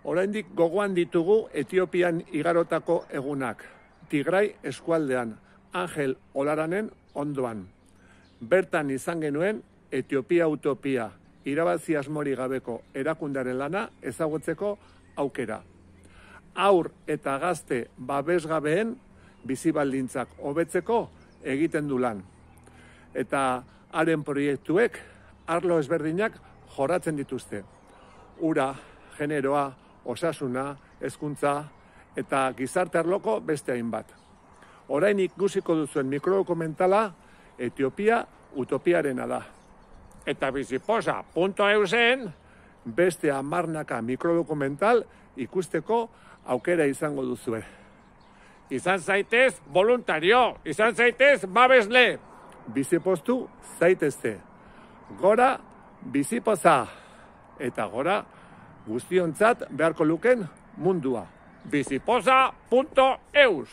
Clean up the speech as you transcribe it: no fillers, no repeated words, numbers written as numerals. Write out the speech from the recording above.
Oraindik gogoan ditugu Etiopian igarotako egunak, Tigray eskualdean, Angel Olaranen ondoan. Bertan izan genuen Etiopia Utopia, irabazi asmori gabeko erakundaren lana ezagutzeko aukera. Haur eta gazte babesgabeen bizibaldintzak hobetzeko egiten du lan. Eta haren proiektuek arlo ezberdinak jorratzen dituzte. Ura, generoa, osasuna, hezkuntza eta gizarte arloko beste hainbat. Orain ikusiko duzuen mikrodokumentala Etiopia Utopiarena da. Eta biziposa.eusen beste 10 mikrodokumental ikusteko aukera izango duzue. Izan zaitez voluntario, izan zaitez babesle. Bizipostu zaitezte. Gora bizipoza. Eta gora guztiontzat beharko luken mundua. biziposa.eus